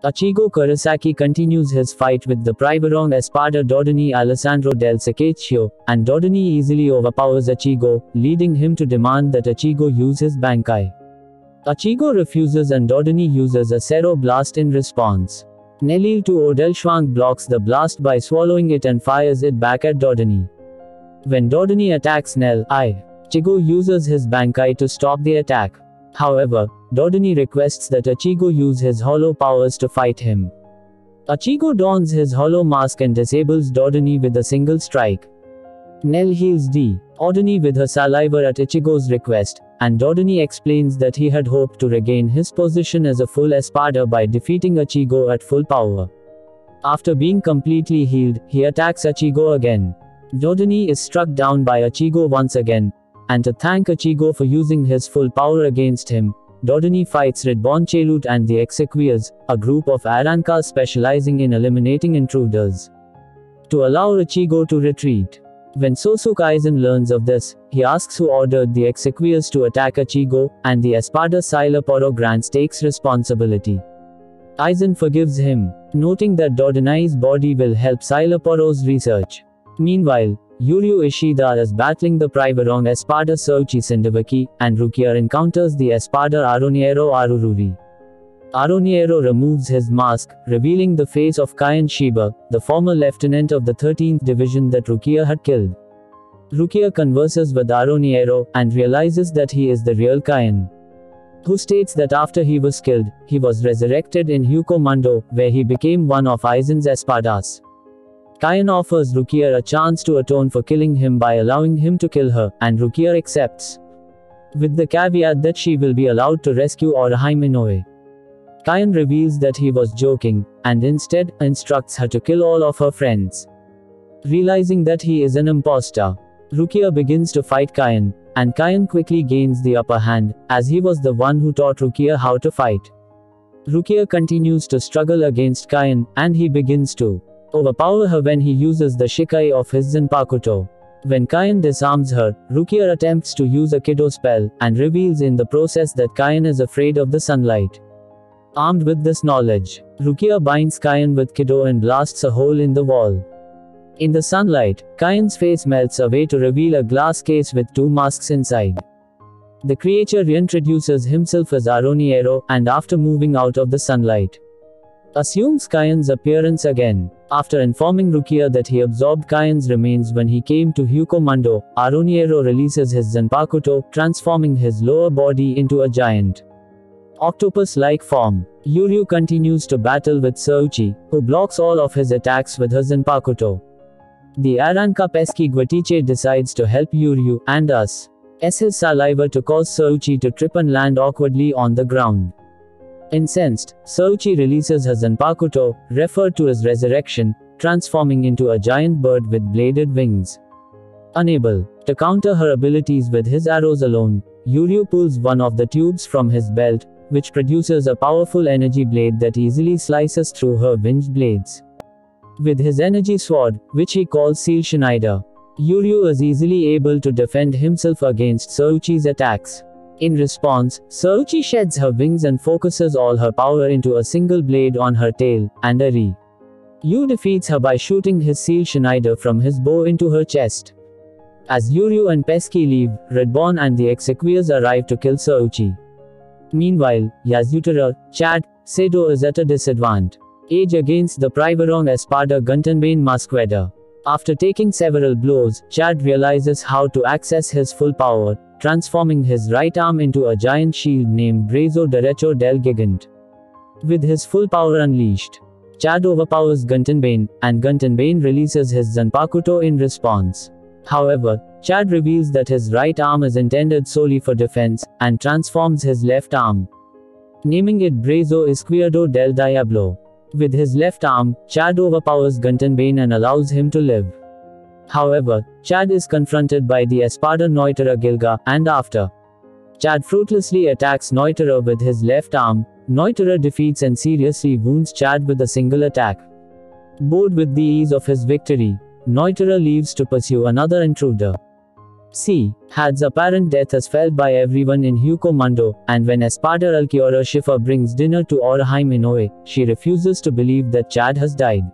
Ichigo Kurosaki continues his fight with the Privarong Espada Dodoni Alessandro del Secchio, and Dodoni easily overpowers Ichigo, leading him to demand that Ichigo use his Bankai. Ichigo refuses and Dodoni uses a Zero Blast in response. Nelil to Odelschwang blocks the blast by swallowing it and fires it back at Dodoni. When Dodoni attacks Nel, Ichigo uses his Bankai to stop the attack. However, Dodoni requests that Ichigo use his hollow powers to fight him. Ichigo dons his hollow mask and disables Dodoni with a single strike. Nel heals Dodoni with her saliva at Ichigo's request, and Dodoni explains that he had hoped to regain his position as a full Espada by defeating Ichigo at full power. After being completely healed, he attacks Ichigo again. Dodoni is struck down by Ichigo once again, and to thank Ichigo for using his full power against him, Dodoni fights Redbon Chelut and the Exequias, a group of Arankas specializing in eliminating intruders, to allow Ichigo to retreat. When Sosuke Aizen learns of this, he asks who ordered the Exequias to attack Ichigo, and the Espada Sailaporo grants takes responsibility. Aizen forgives him, noting that Dodonai's body will help Sailaporo's research. Meanwhile, Yuryu Ishida is battling the Privarong Espada Souchi Sindavaki, and Rukia encounters the Espada Aroniero Arururi. Aroniero removes his mask, revealing the face of Kaien Shiba, the former lieutenant of the 13th Division that Rukia had killed. Rukia converses with Aroniero, and realizes that he is the real Kaien, who states that after he was killed, he was resurrected in Hukomundo, where he became one of Aizen's Espadas. Kaien offers Rukia a chance to atone for killing him by allowing him to kill her, and Rukia accepts, with the caveat that she will be allowed to rescue Orihime Inoue. Kaien reveals that he was joking, and instead, instructs her to kill all of her friends. Realizing that he is an imposter, Rukia begins to fight Kaien, and Kaien quickly gains the upper hand, as he was the one who taught Rukia how to fight. Rukia continues to struggle against Kaien, and he begins to overpower her when he uses the Shikai of his Zanpakuto. When Kaien disarms her, Rukia attempts to use a Kido spell, and reveals in the process that Kaien is afraid of the sunlight. Armed with this knowledge, Rukia binds Kaien with Kido and blasts a hole in the wall. In the sunlight, Kaien's face melts away to reveal a glass case with two masks inside. The creature reintroduces himself as Aroniero, and after moving out of the sunlight, assumes Kaien's appearance again. After informing Rukia that he absorbed Kaien's remains when he came to Hukomundo, Aroniero releases his Zanpakuto, transforming his lower body into a giant octopus-like form. Yuryu continues to battle with Souchi, who blocks all of his attacks with her Zanpakuto. The Aranka Pesky Guatiche decides to help Yuryu, and his saliva to cause Souchi to trip and land awkwardly on the ground. Incensed, Souchi releases her Zanpakuto, referred to as resurrection, transforming into a giant bird with bladed wings. Unable to counter her abilities with his arrows alone, Yuryu pulls one of the tubes from his belt, which produces a powerful energy blade that easily slices through her winged blades. With his energy sword, which he calls Seal Schneider, Yuryu is easily able to defend himself against Souchi's attacks. In response, Souchi sheds her wings and focuses all her power into a single blade on her tail, and Ryu defeats her by shooting his Seal Schneider from his bow into her chest. As Yuryu and Pesky leave, Redbon and the Exequias arrive to kill Souchi. Meanwhile, Yasuteru, Chad, Sado is at a disadvantage against the Privarong Espada Guntenbane Masquerada. After taking several blows, Chad realizes how to access his full power, transforming his right arm into a giant shield named Brazo Derecho del Gigante. With his full power unleashed, Chad overpowers Guntenbane, and Guntenbane releases his Zanpakuto in response. However, Chad reveals that his right arm is intended solely for defense, and transforms his left arm, naming it Brazo Izquierdo del Diablo. With his left arm, Chad overpowers Guntenbane and allows him to live. However, Chad is confronted by the Espada Noitera Gilga, and after Chad fruitlessly attacks Noitera with his left arm, Noitera defeats and seriously wounds Chad with a single attack. Bored with the ease of his victory, Noitera leaves to pursue another intruder. Had's apparent death is felt by everyone in Hukomundo, and when Espada Ulquiorra Schiffer brings dinner to Orheim Inoue, she refuses to believe that Chad has died.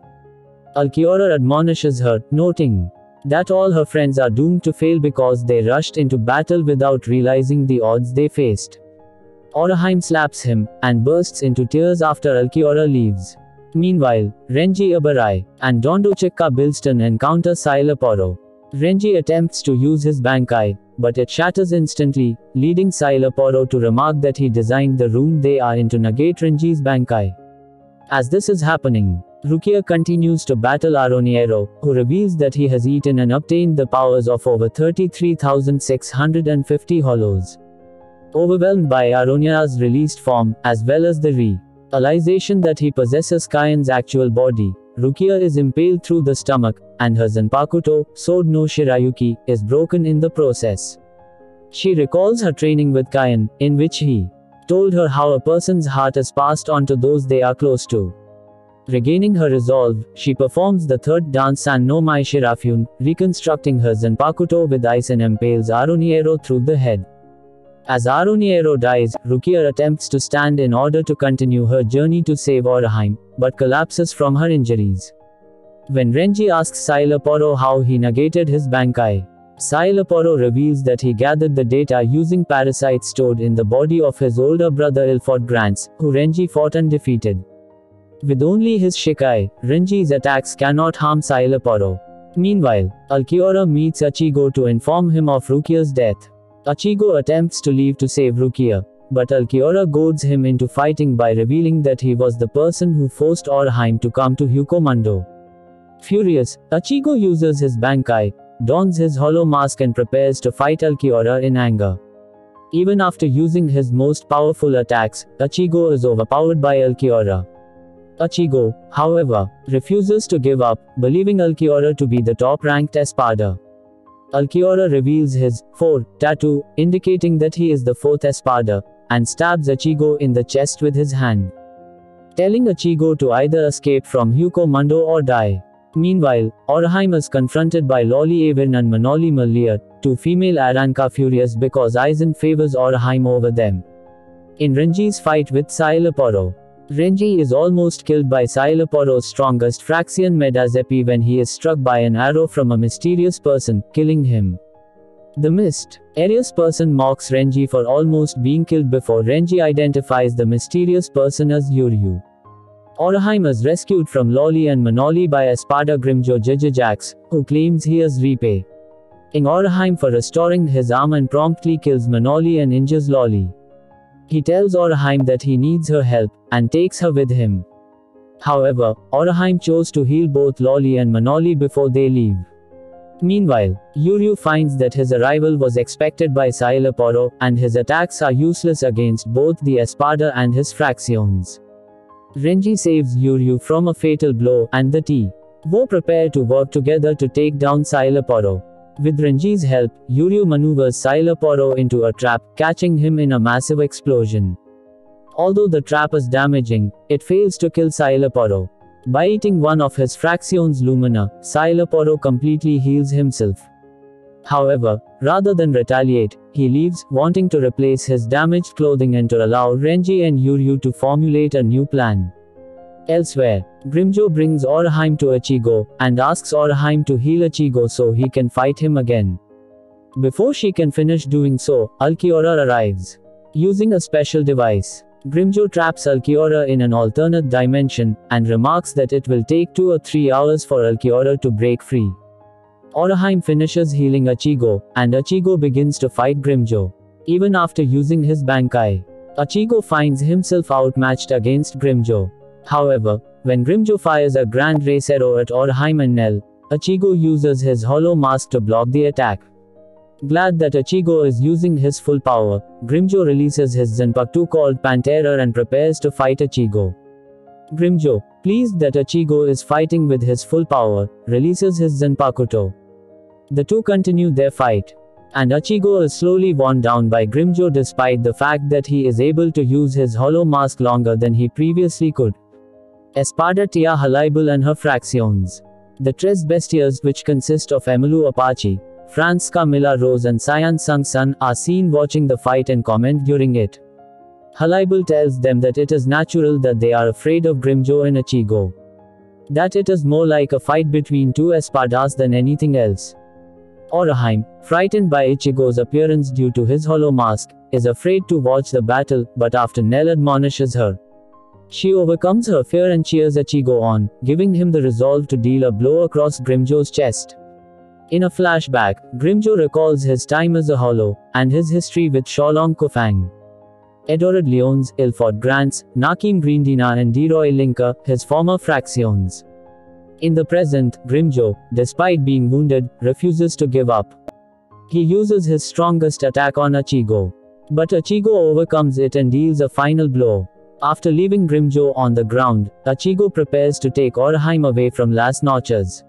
Ulquiorra admonishes her, noting that all her friends are doomed to fail because they rushed into battle without realizing the odds they faced. Orheim slaps him, and bursts into tears after Ulquiorra leaves. Meanwhile, Renji Ibarrai and Dondochica Bilston encounter Sailaporo. Renji attempts to use his Bankai, but it shatters instantly, leading Sailaporo to remark that he designed the room they are in to negate Renji's Bankai. As this is happening, Rukia continues to battle Aroniero, who reveals that he has eaten and obtained the powers of over 33,650 hollows. Overwhelmed by Aroniero's released form, as well as the realization that he possesses Kaion's actual body, Rukia is impaled through the stomach, and her Zanpakuto, Sword no Shirayuki, is broken in the process. She recalls her training with Kaion, in which he told her how a person's heart is passed on to those they are close to. Regaining her resolve, she performs the third dance San no Mai Shirafune, reconstructing her Zanpakuto with ice and impales Aroniero through the head. As Aroniero dies, Rukia attempts to stand in order to continue her journey to save Orheim, but collapses from her injuries. When Renji asks Sailaporo how he negated his Bankai, Sailaporo reveals that he gathered the data using parasites stored in the body of his older brother Ilford Grants, who Renji fought and defeated. With only his Shikai, Renji's attacks cannot harm Sailaporo. Meanwhile, Ulquiorra meets Ichigo to inform him of Rukia's death. Ichigo attempts to leave to save Rukia, but Ulquiorra goads him into fighting by revealing that he was the person who forced Orheim to come to Hukomundo. Furious, Ichigo uses his Bankai, dons his hollow mask and prepares to fight Ulquiorra in anger. Even after using his most powerful attacks, Ichigo is overpowered by Ulquiorra. Ichigo, however, refuses to give up, believing Ulquiorra to be the top-ranked Espada. Ulquiorra reveals his 4 tattoo, indicating that he is the 4th Espada, and stabs Ichigo in the chest with his hand, telling Ichigo to either escape from Hukomundo or die. Meanwhile, Orheim is confronted by Loli Avern and Manoli Malia, two female Aranka furious because Aizen favors Orheim over them. In Renji's fight with Sailaporo, Renji is almost killed by Sailaporo's strongest Fraxian Medazepi when he is struck by an arrow from a mysterious person, killing him. The mysterious person mocks Renji for almost being killed before Renji identifies the mysterious person as Yuryu. Orheim is rescued from Loli and Manoli by Espada Grimjo Jijijax, who claims he is repaying Orheim for restoring his arm and promptly kills Manoli and injures Loli. He tells Orheim that he needs her help, and takes her with him. However, Orheim chose to heal both Loli and Manoli before they leave. Meanwhile, Yuryu finds that his arrival was expected by Sailaporo, and his attacks are useless against both the Espada and his Fractions. Renji saves Yuryu from a fatal blow, and the T-Wo prepare to work together to take down Sailaporo. With Renji's help, Yuryu maneuvers Sailaporo into a trap, catching him in a massive explosion. Although the trap is damaging, it fails to kill Sailaporo. By eating one of his Fractions Lumina, Sailaporo completely heals himself. However, rather than retaliate, he leaves, wanting to replace his damaged clothing and to allow Renji and Yuryu to formulate a new plan. Elsewhere, Grimjo brings Orheim to Ichigo, and asks Orheim to heal Ichigo so he can fight him again. Before she can finish doing so, Ulquiorra arrives. Using a special device, Grimjo traps Ulquiorra in an alternate dimension, and remarks that it will take 2 or 3 hours for Ulquiorra to break free. Orheim finishes healing Ichigo, and Ichigo begins to fight Grimjo. Even after using his Bankai, Ichigo finds himself outmatched against Grimjo. However, when Grimjo fires a Grand Race arrow at Orheim and Nell, Ichigo uses his hollow mask to block the attack. Glad that Ichigo is using his full power, Grimjo releases his Zanpakuto called Pantera and prepares to fight Ichigo. Grimjo, pleased that Ichigo is fighting with his full power, releases his Zanpakuto. The two continue their fight, and Ichigo is slowly worn down by Grimjo despite the fact that he is able to use his hollow mask longer than he previously could. Espada Tia Halibal and her Fractions. The Tres Bestias, which consist of Emalu Apache, Franz, Camilla Rose and Cyan Sung Sun are seen watching the fight and comment during it. Halibut tells them that it is natural that they are afraid of Grimjo and Ichigo. That it is more like a fight between two espadas than anything else. Oraheim, frightened by Ichigo's appearance due to his hollow mask, is afraid to watch the battle, but after Nell admonishes her, she overcomes her fear and cheers Ichigo on, giving him the resolve to deal a blow across Grimjo's chest. In a flashback, Grimjo recalls his time as a hollow, and his history with Sholong Kufang, Edorad Leons, Ilford Grants, Nakim Greendina and Deroy Linka, his former fractions. In the present, Grimjo, despite being wounded, refuses to give up. He uses his strongest attack on Ichigo. But Ichigo overcomes it and deals a final blow. After leaving Grimjo on the ground, Ichigo prepares to take Oraheim away from Las Noches.